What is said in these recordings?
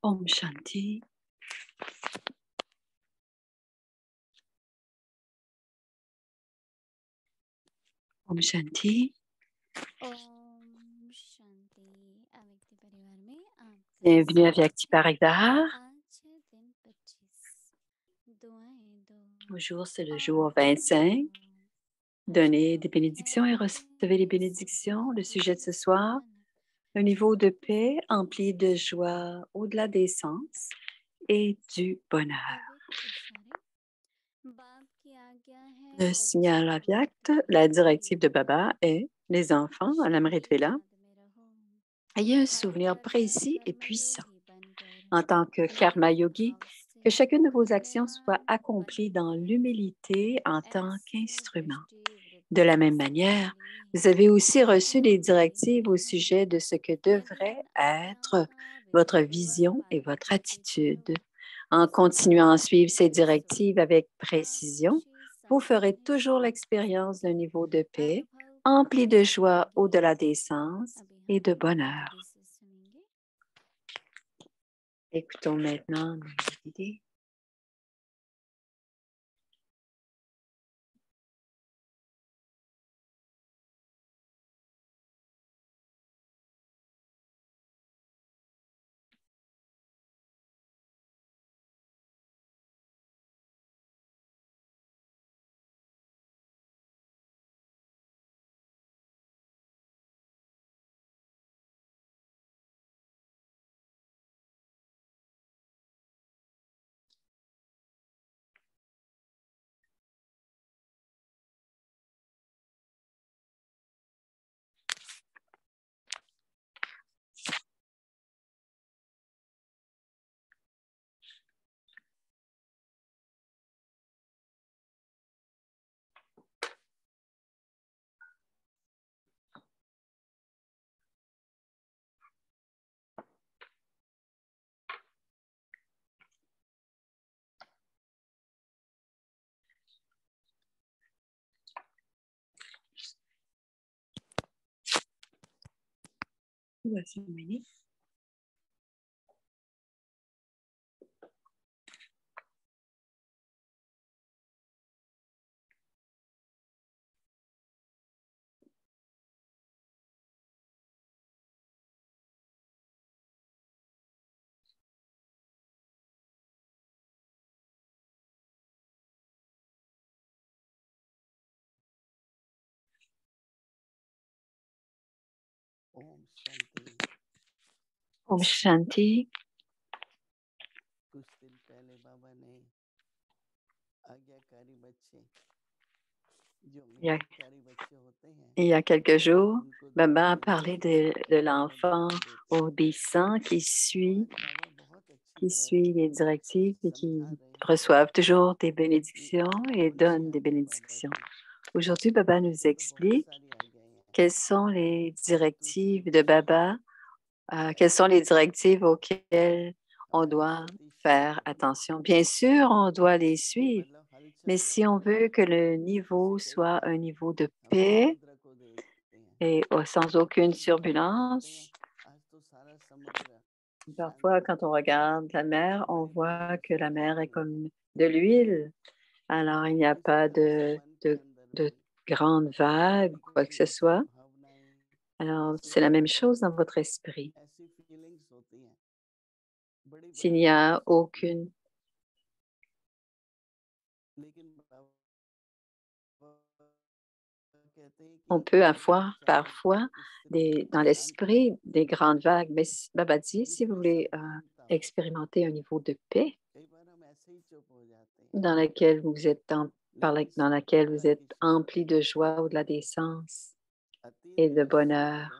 Om Shanti. Om Shanti. Om शांति अव्यक्ति परिवार में आपका Bienvenue à स्वागत Vyakti है। Parivar. आज है दिन 25 दुआएं दो Bonjour, c'est le और jour दुआ 25. लो। Donnez अच्छा des bénédictions et है recevez les bénédictions. Le sujet de ce soir, un niveau de paix empli de joie au-delà des sens et du bonheur. पवित्र इशारे बाप की आज्ञा है Le सच्चे signal होकर Avyakt, la directive de जीवन Baba est les enfants à l'Amrit शांति Vela. याद में रहो। Ayez un हर souvenir जगह précis et कर्म puissant योगी बनकर en tant que karma yogi, भाव से que chacune de vos actions soit धन्यवान accomplie dans बनिए। l'humilité en tant ऐसी qu'instrument. दृष्टि De la वृत्ति même से manière, मिली vous avez aussi reçu des होती directives au है। sujet de ce que ये devrait दिन être अपना votre विधिपूर्वक vision et पालन votre करके attitude. चलो। En continuant à suivre ces सच्ची directives सुख avec व précision, खुशी vous ferez संपन्न toujours शांति l'expérience d'un niveau de paix अनुभव empli de करते joie रहेंगे। au-delà des sens अभी et हम de धीमी bonheur. गति से सुनेंगे। Écoutons maintenant nos idées. Voici Dominique. Om Shanti. Om Shanti. कुछ दिन पहले बाबा ने आज्ञाकारी बच्चे जो मिन्नतकारी बच्चे होते हैं, Il y a quelques jours, उनको Baba a दुआएं parlé देते हैं de और l'enfant वरदान देते हैं। obéissant बाबा बहुत अच्छी qui तरह suit les directives et qui समझा रहे हैं reçoivent toujours des कि bénédictions et कौन सी donnent des आज्ञा बाबा bénédictions. की। Aujourd'hui, Baba nous ये तो बहुत explique सारी आज्ञाएं हैं। quelles sont les दूसरी directives de Disha Baba, quelles sont les directives auxquelles on doit faire attention. Bien sûr, on doit les suivre, मतलब हलचल mais में si on veut que le niveau जैसे कई soit बार un niveau de हम paix समुद्र को देखते हैं, et sans aucune कई बार हम देखते हैं turbulence, आज तो सारा समुद्र parfois, शांति quand on है, regarde la mer, on बड़ी voit que la खामोशी mer est छाई हुई comme है, de l'huile. Alors, il n'y a किसी pas किसी के de, मन के de, अंदर de भी grandes vagues ou कभी quoi que कभी ce ऐसी soit. भावनाएं, Alors, ऐसी c'est la même बातें, chose dans votre esprit. ऐसी फीलिंग्स होती हैं, बड़ी S'il बड़ी n'y a फीलिंग्स होती हैं, aucune, लेकिन बाबा कहते हैं on कि peut अगर avoir चाहे parfois तो स्थिति dans शांत रहे, l'esprit des grandes vagues. Mais Baba dit, si vous जिसमें voulez संपूर्णता हो, expérimenter un niveau de paix कई बार हम ऐसे ही चुप हो जाते हैं, dans laquelle vous êtes लेकिन dans laquelle vous संपूर्णता êtes की empli शांति, de joie au-delà des sens et अतीत de का सुख bonheur.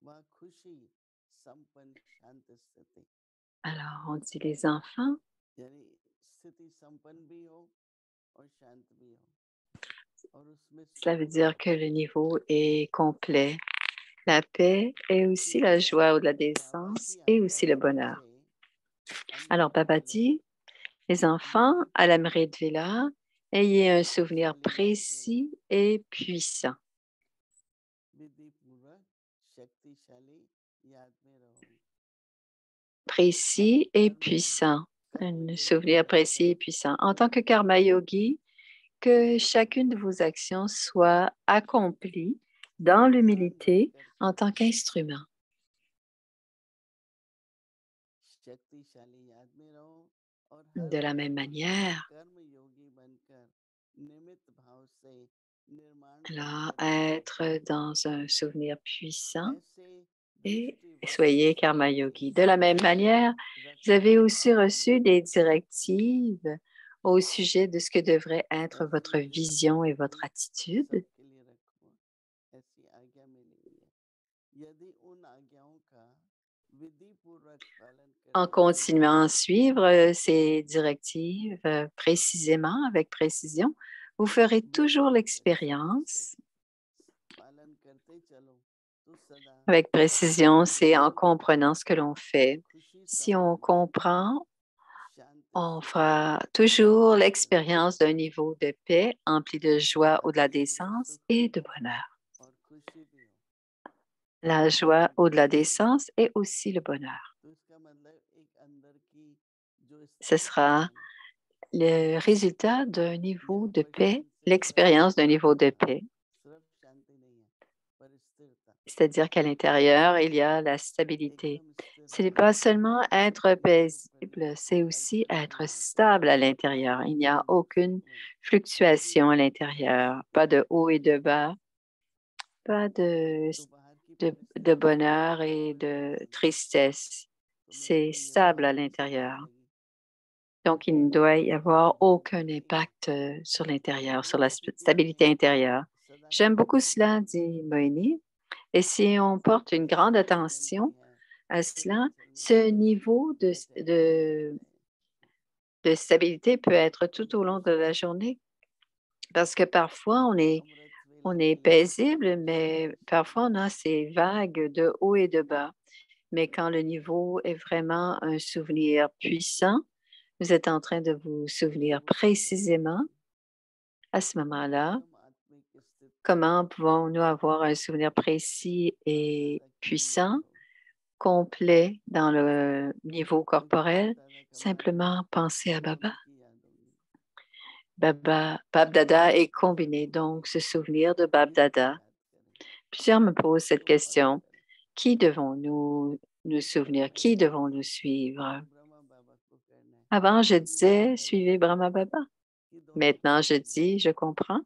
व खुशी संपन्न शांत स्थिति, Alors, on dit les enfants, यानी स्थिति संपन्न भी हो और शांत भी हो, और उसमें cela सुख veut भी dire हो, que le niveau est complet. La paix et aussi la क्योंकि joie au-delà des बाबा sens की et आज्ञा aussi le है bonheur. बच्चे Alors, अमृत Baba वेले dit, les enfants à la Mérite Villa, ayez un souvenir précis et puissant. विधि पूर्वक शक्तिशाली याद में रहो। précis et puissant. Un souvenir précis et puissant. En tant que karma yogi, que chacune de vos actions soit accomplie dans l'humilité en tant qu'instrument. De la même manière, alors être dans un souvenir puissant et soyez karma yogi. De la même manière, vous avez aussi reçu des directives au sujet de ce que devrait être votre vision et votre attitude. En continuant à suivre ces directives précisément, avec précision, vous ferez toujours l'expérience. Avec précision, c'est en comprenant ce que l'on fait. Si on comprend, on fera toujours l'expérience d'un niveau de paix empli de joie au-delà des sens et de bonheur. La joie au-delà des sens et aussi le bonheur. Ce sera le résultat d'un niveau de paix, l'expérience d'un niveau de paix. C'est-à-dire qu'à l'intérieur, il y a la stabilité. Ce n'est pas seulement être paisible, c'est aussi être stable à l'intérieur. Il n'y a aucune fluctuation à l'intérieur, pas de haut et de bas, pas de bonheur et de tristesse. C'est stable à l'intérieur. Donc, il ne doit y avoir aucun impact sur l'intérieur, sur la stabilité intérieure. J'aime beaucoup cela, dit Moini. Et si on porte une grande attention à cela, ce niveau de stabilité peut être tout au long de la journée. Parce que parfois, on est paisible, mais parfois, on a ces vagues de haut et de bas. Mais quand le niveau est vraiment un souvenir puissant, vous êtes en train de vous souvenir précisément à ce moment-là. Comment pouvons-nous avoir un souvenir précis et puissant, complet dans le niveau corporel? Simplement penser à Baba. Bab Dada est combiné, donc se souvenir de Bab Dada. Plusieurs me posent cette question. Qui devons-nous nous souvenir? Qui devons-nous suivre? Avant, je disais, suivez Brahma Baba. Maintenant, je dis, je comprends.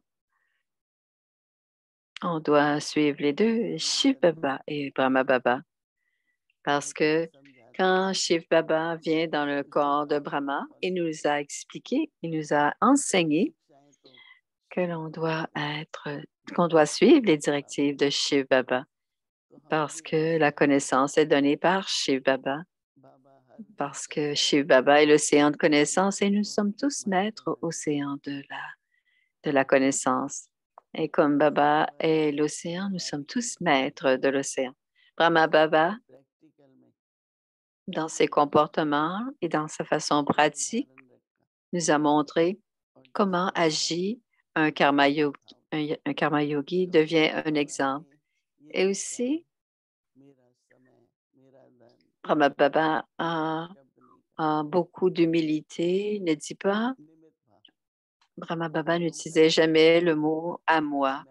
On doit suivre les deux, Shiv Baba et Brahma Baba. Parce que quand Shiv Baba vient dans le corps de Brahma, il nous a expliqué, il nous a enseigné que qu'on doit suivre les directives de Shiv Baba. Parce que la connaissance est donnée par Shiv Baba. Parce que Shiv Baba est l'océan de connaissance et nous sommes tous maîtres océan de la connaissance. Et comme Baba est l'océan, nous sommes tous maîtres de l'océan. Brahma Baba, dans ses comportements et dans sa façon pratique, nous a montré comment agit un karma yogi. Un karma yogi devient un exemple. Et aussi, Brahma Baba a beaucoup d'humilité, ne dit pas, Brahma Baba n'utilisait jamais le mot à moi.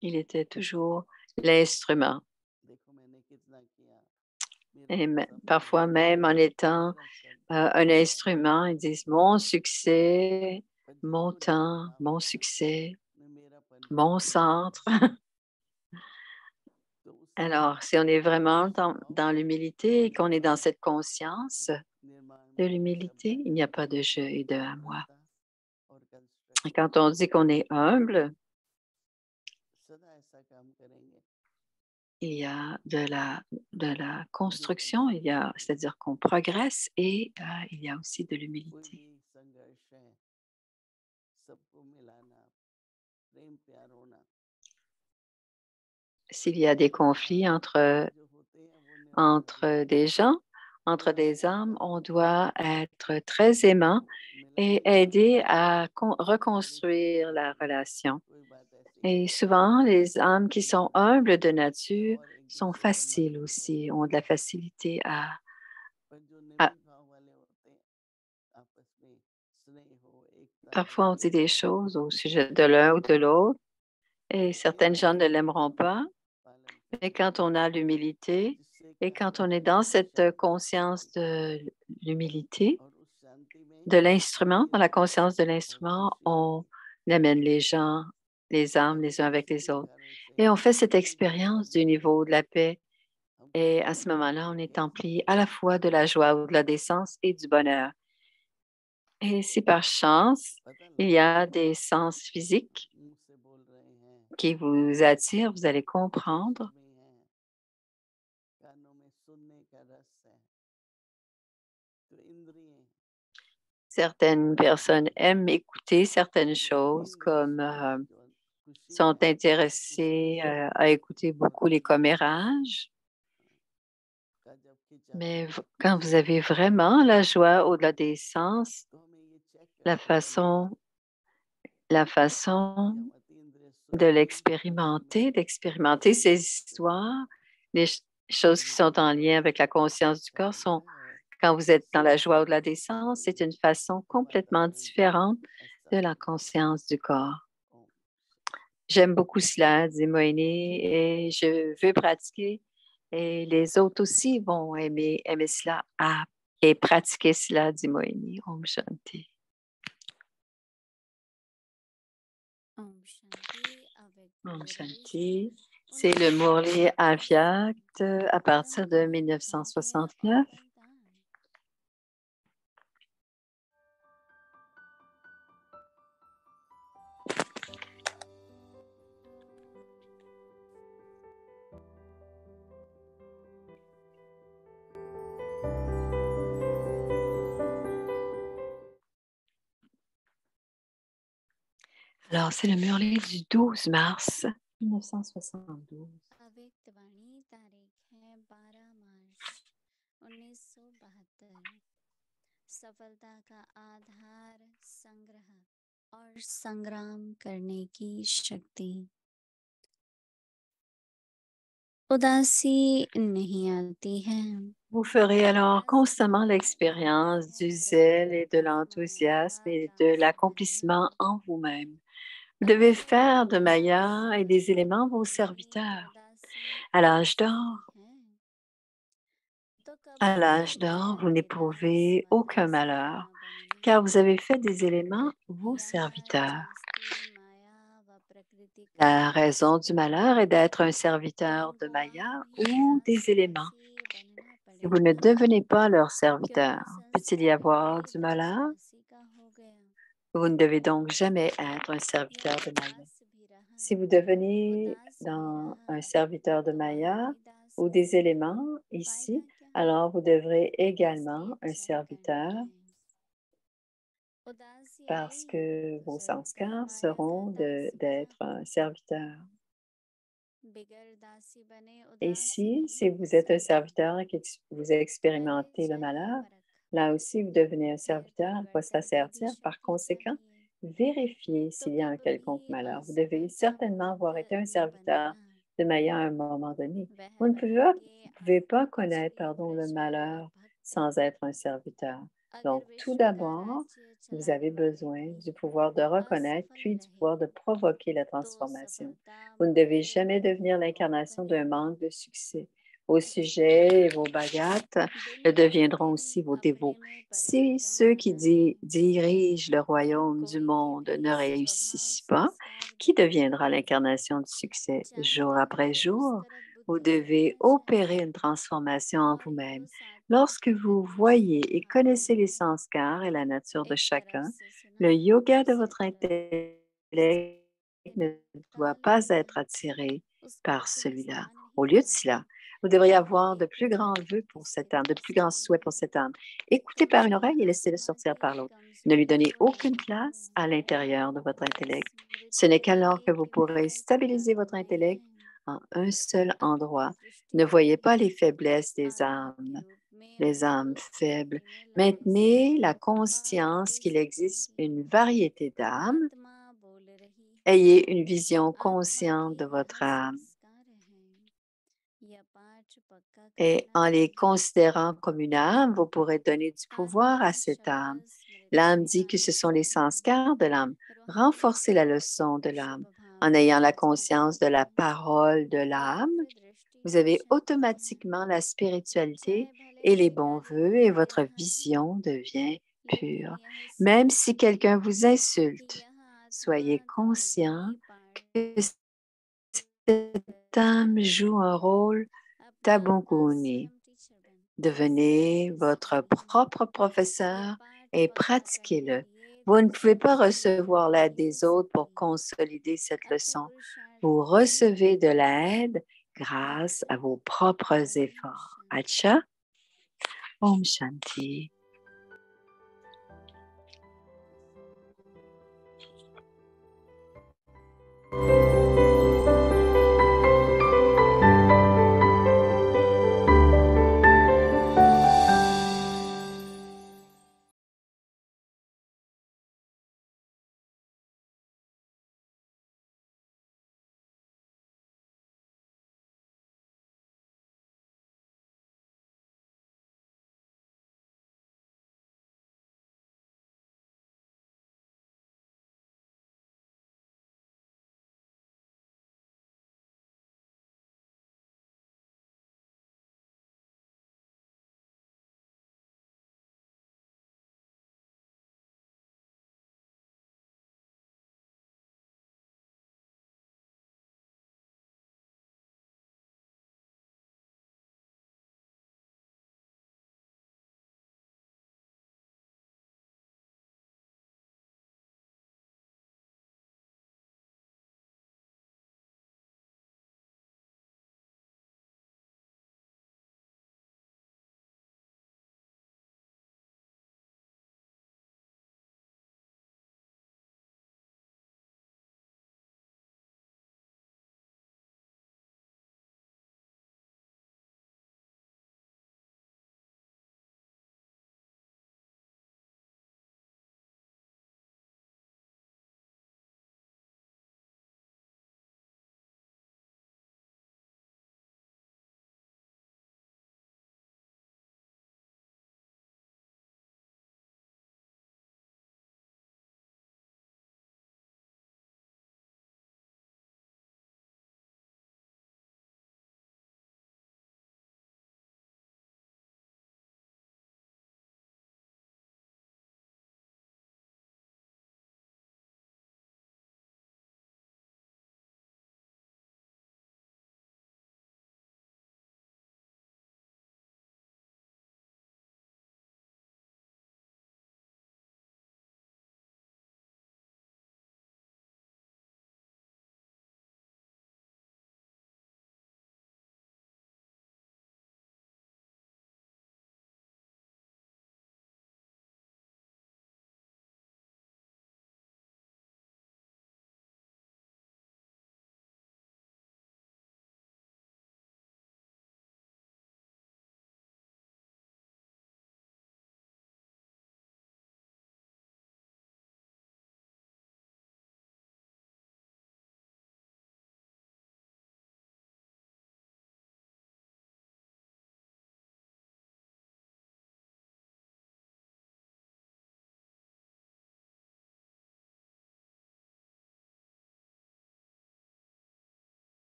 Il était toujours l'instrument. Et parfois même en étant un instrument, ils disent mon succès, mon temps, mon succès, mon centre. Alors, si on est vraiment dans l'humilité et qu'on est dans cette conscience de l'humilité, il n'y a pas de je et de à moi. Et quand on dit qu'on est humble, il y a de la construction, c'est-à-dire qu'on progresse et il y a aussi de l'humilité. S'il y a des conflits entre des gens, entre des âmes, on doit être très aimant et aider à reconstruire la relation. Et souvent, les âmes qui sont humbles de nature sont faciles aussi, ont de la facilité Ah, parfois, on dit des choses au sujet de l'un ou de l'autre et certaines gens ne l'aimeront pas. Mais quand on a l'humilité et quand on est dans cette conscience de l'humilité, de l'instrument, dans la conscience de l'instrument, on amène les gens, les âmes, les uns avec les autres. Et on fait cette expérience du niveau de la paix. Et à ce moment-là, on est empli à la fois de la joie ou de la décence et du bonheur. Et si par chance, il y a des sens physiques qui vous attirent, vous allez comprendre. Certaines personnes aiment écouter certaines choses, comme sont intéressées à écouter beaucoup les commérages. Mais quand vous avez vraiment la joie au-delà des sens, la façon de l'expérimenter, d'expérimenter ces histoires, les choses qui sont en lien avec la conscience du corps sont, quand vous êtes dans la joie au-delà des sens, c'est une façon complètement différente de la conscience du corps. J'aime beaucoup cela, dit Moïni, et je veux pratiquer. Et les autres aussi vont aimer cela et pratiquer cela, dit Moïni. Om Shanti. Om Shanti. Avec Om Murli Shanti. Ji, C'est le Murli Avyakt à partir de Bhakti 1969. Avardhan. Alors, c'est le Murli du 12 mars 1972. अव्यक्तवाणी तारीख है 12 मार्च 1972। सफलता का आधार संग्रह और संग्राम करने की शक्ति। उदासी नहीं आती है। Vous ferez alors constamment l'expérience du zèle et de l'enthousiasme et de l'accomplissement en vous-même. Vous devez faire de Maya et des éléments vos serviteurs. À l'âge d'or, vous n'éprouvez aucun malheur, car vous avez fait des éléments vos serviteurs. La raison du malheur est d'être un serviteur de Maya ou des éléments. Si vous ne devenez pas leur serviteur, peut-il y avoir du malheur? Vous ne devez donc jamais être un serviteur de Maya. Si vous devenez un serviteur de Maya ou des éléments ici, alors vous devrez également un serviteur parce que vos sanskars seront d'être un serviteur. Et si vous êtes un serviteur et que vous expérimentez le malheur, là aussi vous devenez un serviteur à quoi cela sert-il? Par conséquent, vérifiez s'il y a un quelconque malheur. Vous devez certainement avoir été un serviteur de Maya à un moment donné. Vous ne pouvez pas connaître le malheur sans être un serviteur. Donc, tout d'abord, vous avez besoin du pouvoir de reconnaître, puis du pouvoir de provoquer la transformation. Vous ne devez jamais devenir l'incarnation d'un manque de succès. Vos sujets et vos bhagats le deviendront aussi vos dévots. Si ceux qui dirigent le royaume du monde ne réussissent pas, qui deviendra l'incarnation du succès jour après jour? Vous devez opérer une transformation en vous-même. Lorsque vous voyez et connaissez les sanskars et la nature de chacun, le yoga de votre intellect ne doit pas être attiré par celui-là. Au lieu de cela, vous devriez avoir de plus grands vœux pour cette âme, de plus grands souhaits pour cette âme. Écoutez par une oreille et laissez-le sortir par l'autre. Ne lui donnez aucune place à l'intérieur de votre intellect. Ce n'est qu'alors que vous pourrez stabiliser votre intellect en un seul endroit. Ne voyez pas les faiblesses des âmes, les âmes faibles. Maintenez la conscience qu'il existe une variété d'âmes. Ayez une vision consciente de votre âme. Et en les considérant comme une âme, vous pourrez donner du pouvoir à cette âme. L'âme dit que ce sont les sanskars de l'âme. Renforcez la leçon de l'âme. En ayant la conscience de la parole de l'âme, vous avez automatiquement la spiritualité et les bons vœux et votre vision devient pure. Même si quelqu'un vous insulte, soyez conscient que cette âme joue un rôle tabunguni. Devenez votre propre professeur et pratiquez-le. Vous ne pouvez pas recevoir l'aide des autres pour consolider cette leçon. Vous recevez de l'aide grâce à vos propres efforts. Acha, Om Shanti.